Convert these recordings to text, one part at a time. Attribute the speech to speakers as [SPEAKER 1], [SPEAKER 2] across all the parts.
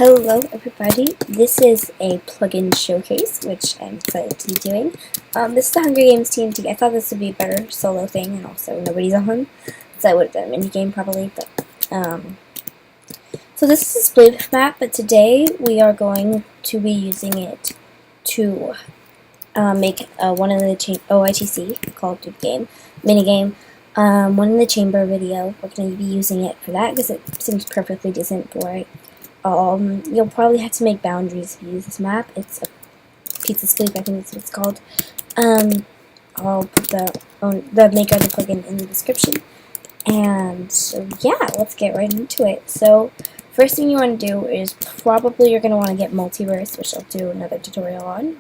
[SPEAKER 1] Hello everybody, this is a plugin showcase, which I'm excited to be doing. This is the Hunger Games TNT. I thought this would be a better solo thing, and also nobody's on, so I would have done a minigame probably, but, so this is a split map, but today we are going to be using it to, make, one in the OITC, Call of Duty game, minigame, one in the chamber video. We're going to be using it for that, because it seems perfectly decent for it. You'll probably have to make boundaries if you use this map. It's a pizza spleef, I think that's what it's called. I'll put the maker of the plugin in the description. And so yeah, let's get right into it. So first thing you want to do is probably you're going to want to get multiverse, which I'll do another tutorial on,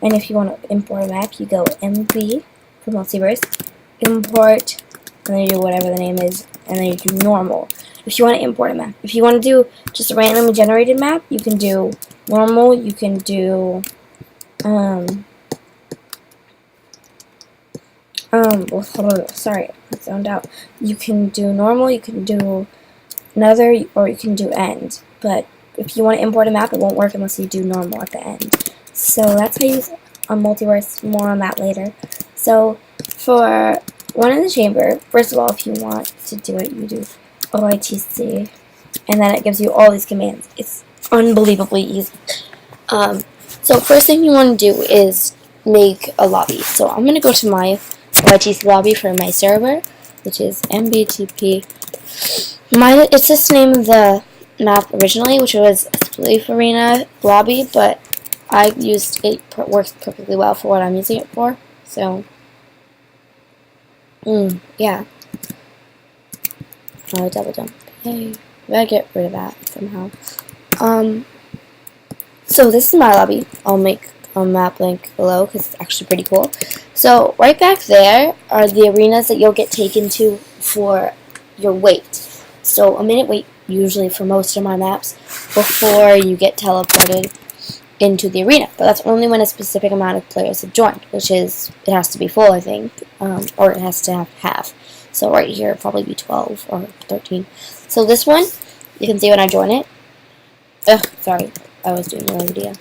[SPEAKER 1] and if you want to import a map, you go MV for multiverse, import, and then you do whatever the name is, and then you do normal. If you want to import a map. If you want to do just a randomly generated map, you can do normal, you can do, sorry, I zoned out. You can do normal, you can do another, or you can do end. But if you want to import a map, it won't work unless you do normal at the end. So that's how you use multiverse, more on that later. So for one in the chamber, first of all, if you want to do it, you do OITC, and then it gives you all these commands. It's unbelievably easy. So first thing you want to do is make a lobby. So I'm going to go to my OITC lobby for my server, which is mvtp. It's just the name of the map originally, which was spleefarena lobby, but I used it, works perfectly well for what I'm using it for. So, yeah. Oh, double jump. Yay. I gotta get rid of that somehow. So this is my lobby. I'll make a map link below because it's actually pretty cool. So right back there are the arenas that you'll get taken to for your wait. So a minute wait usually for most of my maps before you get teleported into the arena. But that's only when a specific amount of players have joined, which is, it has to be full, I think, or it has to have half. So right here, it'll probably be 12 or 13. So this one, you can see when I join it. Ugh, sorry, I was doing the wrong video.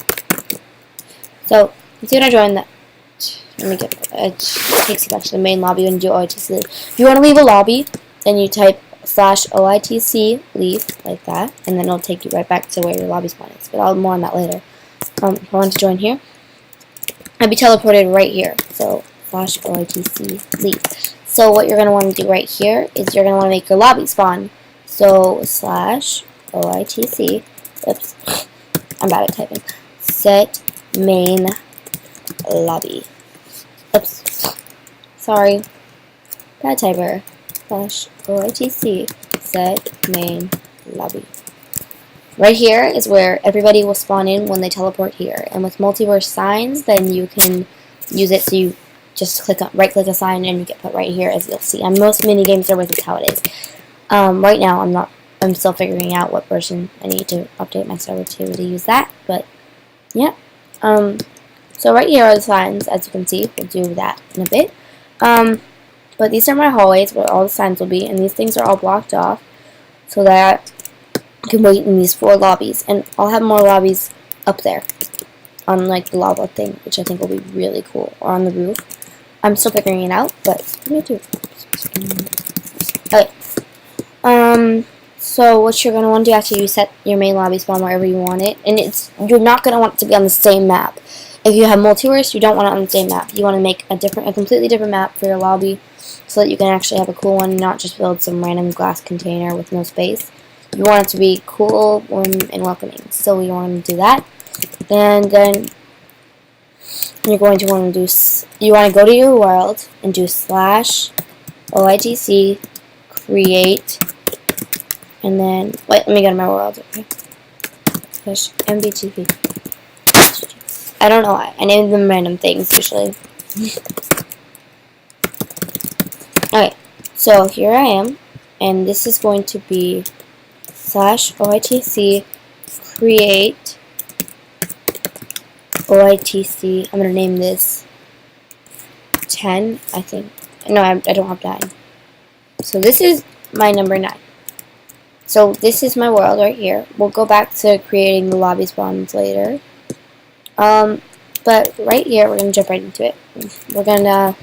[SPEAKER 1] So, you can see when I join that. Let me get it. Takes you back to the main lobby when you do OITC. If you want to leave a lobby, then you type /OITC leave, like that, and then it'll take you right back to where your lobby spawn is. But I'll more on that later. If I want to join here, I'd be teleported right here. So, /OITC leave. So what you're going to want to do right here is you're going to want to make your lobby spawn. So /OITC, oops, I'm bad at typing, set main lobby. Oops, sorry, bad typer, /OITC, set main lobby. Right here is where everybody will spawn in when they teleport here. And with multiverse signs, then you can use it so you just right-click a sign and you get put right here, as you'll see. On most mini-game servers, it's how it is. Right now, I'm still figuring out what version I need to update my server to use that, but, yeah. So right here are the signs, as you can see. We'll do that in a bit. But these are my hallways where all the signs will be, and these things are all blocked off so that you can wait in these 4 lobbies. And I'll have more lobbies up there on, like, the lava thing, which I think will be really cool, or on the roof. I'm still figuring it out, but me too. Okay. So what you're gonna want to do after you set your main lobby spawn wherever you want it, and you're not gonna want it to be on the same map. If you have multiverse, you don't want it on the same map. You want to make a completely different map for your lobby, so that you can actually have a cool one, not just build some random glass container with no space. You want it to be cool, warm, and welcoming. So you want to do that, and then you're going to want to do, you want to go to your world and do /OITC create, and then, wait, let me go to my world, okay, mvtp. I don't know why, I named them random things usually. Okay, so here I am, and this is going to be /OITC create OITC. I'm going to name this 10, I think. No, I don't have 9. So this is my number 9. So this is my world right here. We'll go back to creating the lobby spawns later. But right here, we're going to jump right into it. We're going to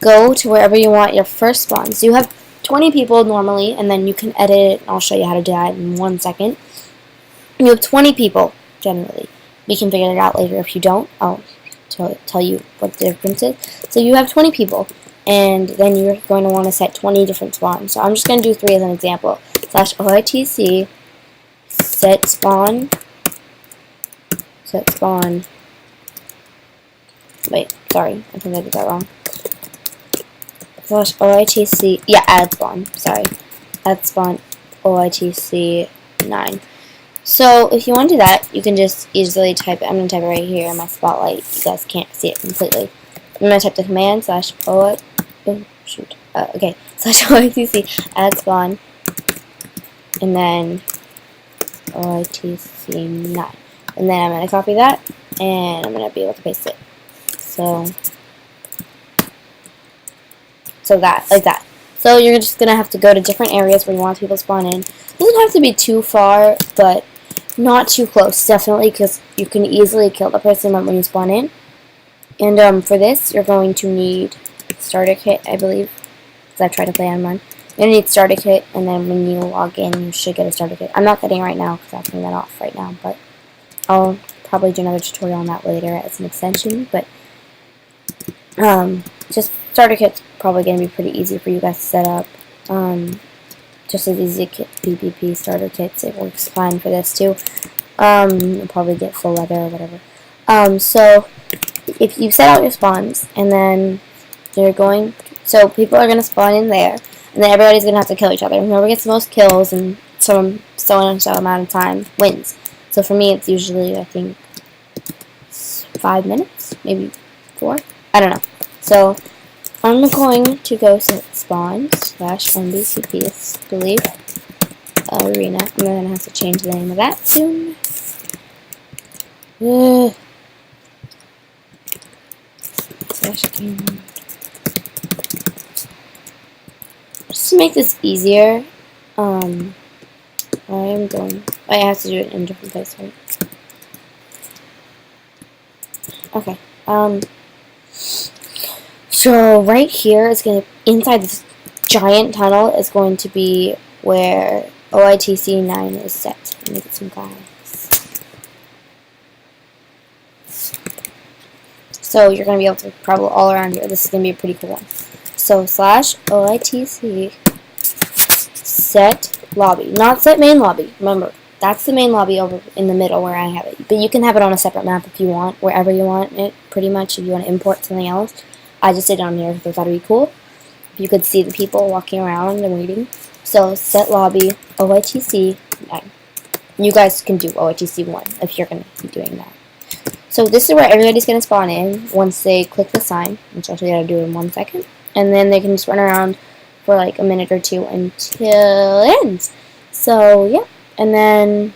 [SPEAKER 1] go to wherever you want your first spawn. So you have 20 people normally, and then you can edit it. I'll show you how to do that in 1 second. You have 20 people, generally. We can figure it out later. If you don't, I'll tell you what the difference is. So you have 20 people, and then you're going to want to set 20 different spawns. So I'm just going to do 3 as an example. /OITC set spawn. Wait, sorry, I think I did that wrong. /OITC, yeah, add spawn, sorry. Add spawn OITC 9. So if you want to do that, you can just easily type it. I'm going to type it right here in my spotlight. You guys can't see it completely. I'm going to type the command /OITC add spawn, and then OITC 9. And then I'm going to copy that, and I'm going to be able to paste it. So that, like that. So you're just going to have to go to different areas where you want people to spawn in. It doesn't have to be too far, but not too close, definitely, because you can easily kill the person when you spawn in. And for this, you're going to need starter kit, I believe, because I've tried to play on one. You're going to need starter kit, and then when you log in, you should get a starter kit. I'm not getting it right now because I'm turning that off right now, but I'll probably do another tutorial on that later as an extension. But just starter kit's probably going to be pretty easy for you guys to set up. Just as easy to get PvP starter kits. It works fine for this too. You'll probably get full leather or whatever. So if you set out your spawns, and then you're going, so people are going to spawn in there, and then everybody's going to have to kill each other. Whoever gets the most kills in so and so amount of time wins. So for me, it's usually, I think, 5 minutes, maybe 4. I don't know. So I'm going to go set spawn /mvtp spleefarena. I'm going to have to change the name of that soon. Just to make this easier, I have to do it in a different place, right? Okay. So right here is going to, inside this giant tunnel is going to be where OITC 9 is set. Let me get some glass. So you're going to be able to travel all around here. This is going to be a pretty cool one. So /OITC set lobby. Not set main lobby. Remember, that's the main lobby over in the middle where I have it. But you can have it on a separate map if you want, wherever you want it, pretty much, if you want to import something else. I just did it on here because I thought it would be cool. You could see the people walking around and waiting. So set lobby OITC 9. You guys can do OITC 1 if you're going to be doing that. So this is where everybody's going to spawn in once they click the sign, which I'll show you how to do in 1 second. And then they can just run around for like a minute or two until it ends. So yeah, and then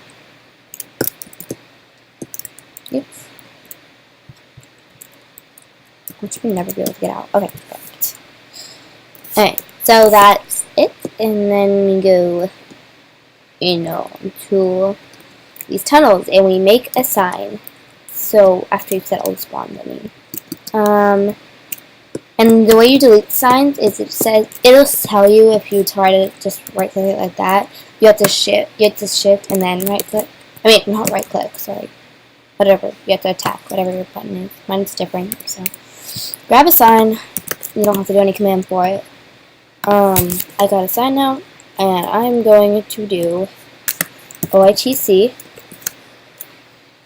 [SPEAKER 1] which we never be able to get out. Okay, perfect. Alright, so that's it. And then we go, to these tunnels, and we make a sign. So after you've set all the spawns, I mean. And the way you delete signs is it'll tell you if you try to just right click it like that. You have to shift and then right click. I mean, not right click, sorry. Whatever. You have to attack, whatever your button is. Mine's different, so. Grab a sign. You don't have to do any command for it. I got a sign now, and I'm going to do OITC.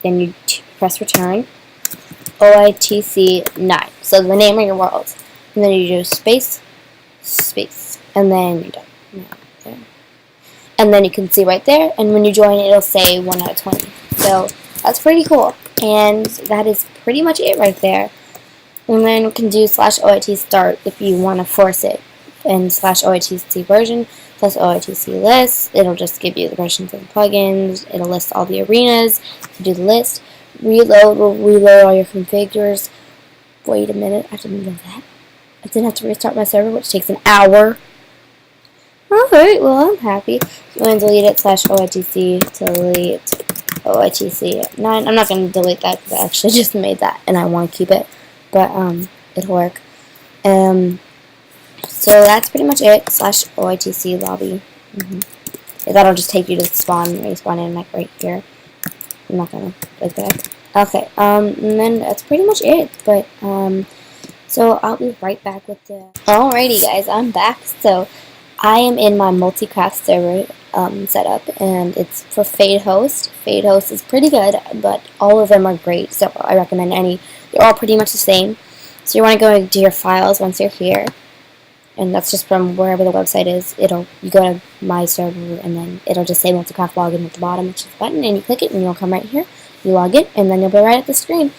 [SPEAKER 1] Then you press return. OITC 9. So the name of your world. And then you do space, and then you're done. And then you can see right there, and when you join, it'll say 1 out of 20. So that's pretty cool. And that is pretty much it right there. And then we can do /OIT start if you want to force it. And /OITC version plus OITC list. It'll just give you the versions of the plugins. It'll list all the arenas. You do the list. Reload will reload all your configures. Wait a minute, I didn't know that. I didn't have to restart my server, which takes an hour. Alright, well, I'm happy. So I'm going to delete it /OITC, delete OITC 9. I'm not going to delete that because I actually just made that and I want to keep it, but it'll work. So that's pretty much it, /OITC lobby. That'll just take you to the spawn, where you spawn in, like right here. I'm not going to, like that. Okay, and then that's pretty much it, but, so I'll be right back with the... Alrighty guys, I'm back. So I am in my multi-craft server setup, and it's for Fade Host. Fade Host is pretty good, but all of them are great, so I recommend any. They're all pretty much the same. So you want to go into your files once you're here, and that's just from wherever the website is. You go to my server, and then it'll just say multi-craft login at the bottom, which is the button, and you click it, and you'll come right here. You log in, and then you'll be right at the screen.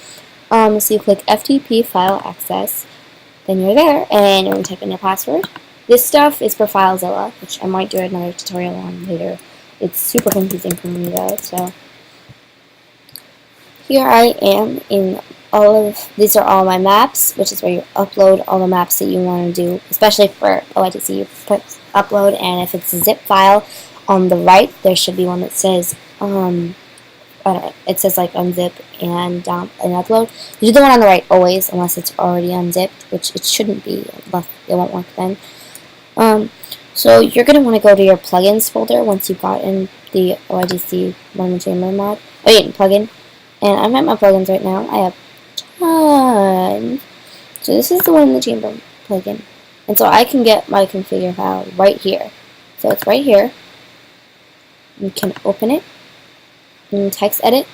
[SPEAKER 1] So you click FTP file access, then you're there, and you're going to type in your password. This stuff is for FileZilla, which I might do another tutorial on later. It's super confusing for me though, so here I am in these are all my maps, which is where you upload all the maps that you want to do, especially for OITC. You put upload, and if it's a zip file, on the right there should be one that says it says like unzip and dump and upload. You do the one on the right always, unless it's already unzipped, which it shouldn't be, but it won't work then. So you're going to want to go to your plugins folder once you've gotten the OITC Lemon Chamber mod. Plugin. And I'm at my plugins right now. I have tons. So this is the one in the chamber plugin. And so I can get my configure file right here. So it's right here. You can open it and text edit.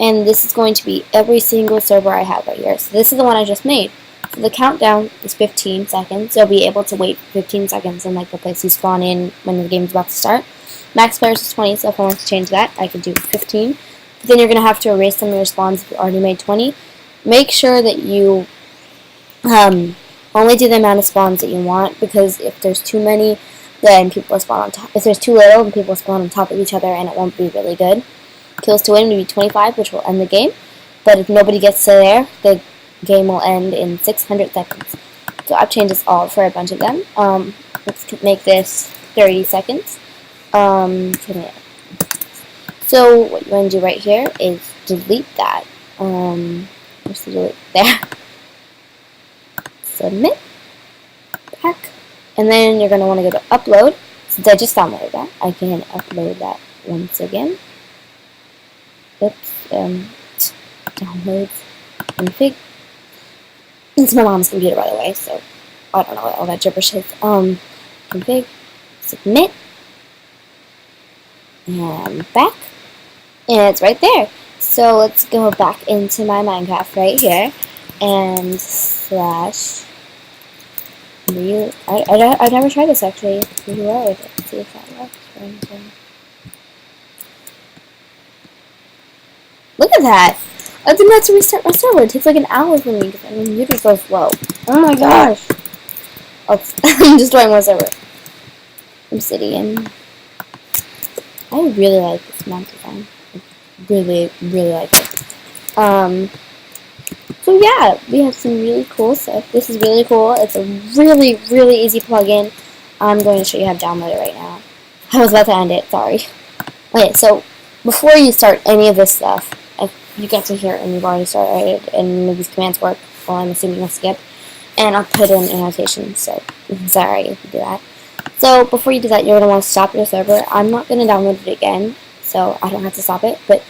[SPEAKER 1] And this is going to be every single server I have right here. So this is the one I just made. So the countdown is 15 seconds. You'll be able to wait 15 seconds in like the place you spawn in when the game's about to start. Max players is 20, so if I want to change that, I could do 15. But then you're going to have to erase some of your spawns if you already made 20. Make sure that you only do the amount of spawns that you want, because if there's too many, then people will spawn on top. If there's too little, then people will spawn on top of each other, and it won't be really good. Kills to win will be 25, which will end the game. But if nobody gets to there, the game will end in 600 seconds. So I've changed this all for a bunch of them. Let's make this 30 seconds. So what you want to do right here is delete that. Where's the delete? There. Submit. Back. And then you're going to want to go to upload. Since I just downloaded that, I can upload that once again. Oops. Downloads. Config. It's my mom's computer, by the way, so I don't know what all that gibberish is. Config. Submit. And back. And it's right there. So let's go back into my Minecraft right here. And slash. I've never tried this actually. Reload. Let's see if that works. Look at that! I didn't have to reset my server. It takes like an hour for me because my computer's so slow. Oh my gosh! I'm destroying my server. Obsidian. I really like this mount design. I really, really like it. So yeah, we have some really cool stuff. This is really cool. It's a really, really easy plugin. I'm going to show you how to download it right now. I was about to end it, sorry. Okay, so before you start any of this stuff, you get to here and you've already started, and these commands work. Well, I'm assuming you'll skip. And I'll put in annotations, so sorry if you do that. So before you do that, you're going to want to stop your server. I'm not going to download it again, so I don't have to stop it, but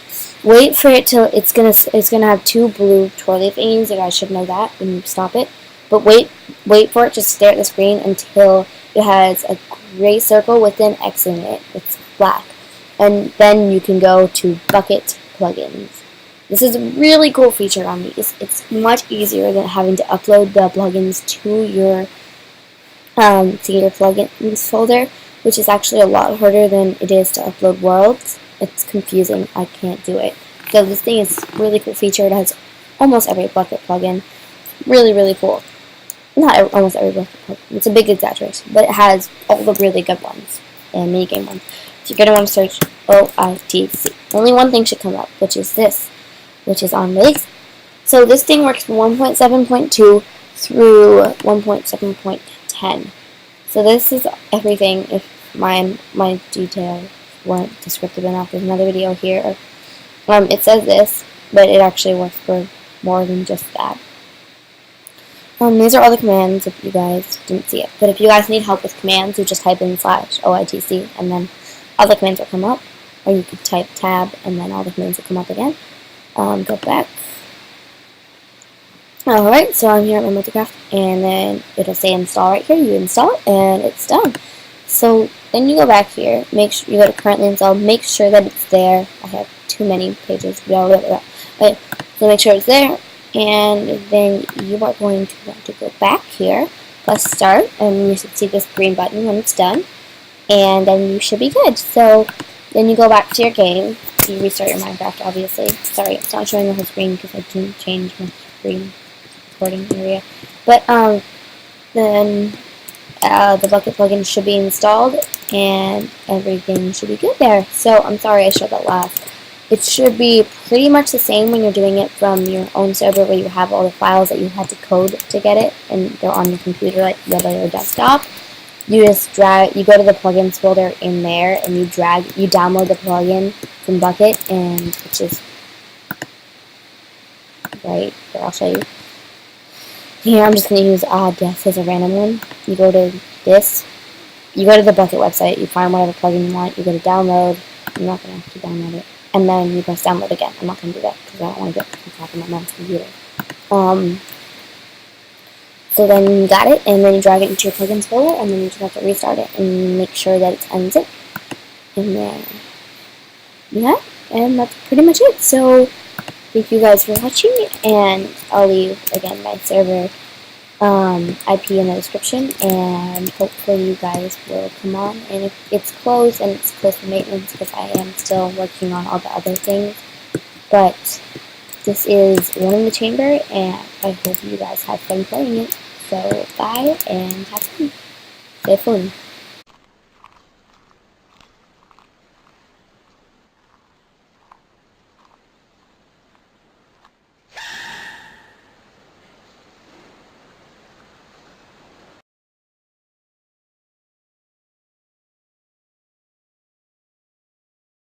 [SPEAKER 1] wait for it till it's gonna have two blue twirly thingies. You guys should know that when you stop it. But wait for it. Just stare at the screen until it has a gray circle with an X in it. It's black, and then you can go to bucket plugins. This is a really cool feature on these. It's much easier than having to upload the plugins to your plugins folder, which is actually a lot harder than it is to upload worlds. It's confusing. I can't do it. So this thing is a really cool feature. It has almost every bucket plugin. Really, really cool. Not almost every bucket plugin. It's a big exaggeration, but it has all the really good ones and minigame ones. So you're going to want to search OITC. Only one thing should come up, which is this, which is on release. So this thing works from 1.7.2 through 1.7.10. So this is everything. If my details weren't descriptive enough, there's another video here. It says this, but it actually works for more than just that. These are all the commands if you guys didn't see it. But if you guys need help with commands, you just type in /OITC and then all the commands will come up. Or you could type tab and then all the commands will come up again. Go back. Alright, so I'm here at my Multicraft and then it'll say install right here. You install it and it's done. So then you go back here, make sure you go to currently installed, make sure that it's there. I have too many pages. Okay, so make sure it's there. And then you are going to want to go back here, press start, and you should see this green button when it's done. And then you should be good. So then you go back to your game. You restart your Minecraft, obviously. Sorry, it's not showing the whole screen because I didn't change my screen recording area. But then the bucket plugin should be installed, and everything should be good there. So I'm sorry I showed that last. It should be pretty much the same when you're doing it from your own server where you have all the files that you had to code to get it, and they're on your computer, like whether your desktop. You just drag, you go to the plugins folder in there, and you download the plugin from Bucket, and it's just right here. I'll show you. Here, I'm just going to use Death as a random one. You go to this, you go to the Bucket website, you find whatever plugin you want, you go to download. I'm not going to have to download it. And then you press download again. I'm not going to do that because I don't want to get on top of my mom's computer. So then you got it, and then you drag it into your plugins folder, and then you just have to restart it and make sure that it's unzipped. And then, yeah, and that's pretty much it. So, thank you guys for watching, and I'll leave, again, my server IP in the description, and hopefully you guys will come on. And if it's closed, and it's closed for maintenance because I am still working on all the other things, but this is One in the Chamber, and I hope you guys have fun playing it. So bye and have fun. Stay fun.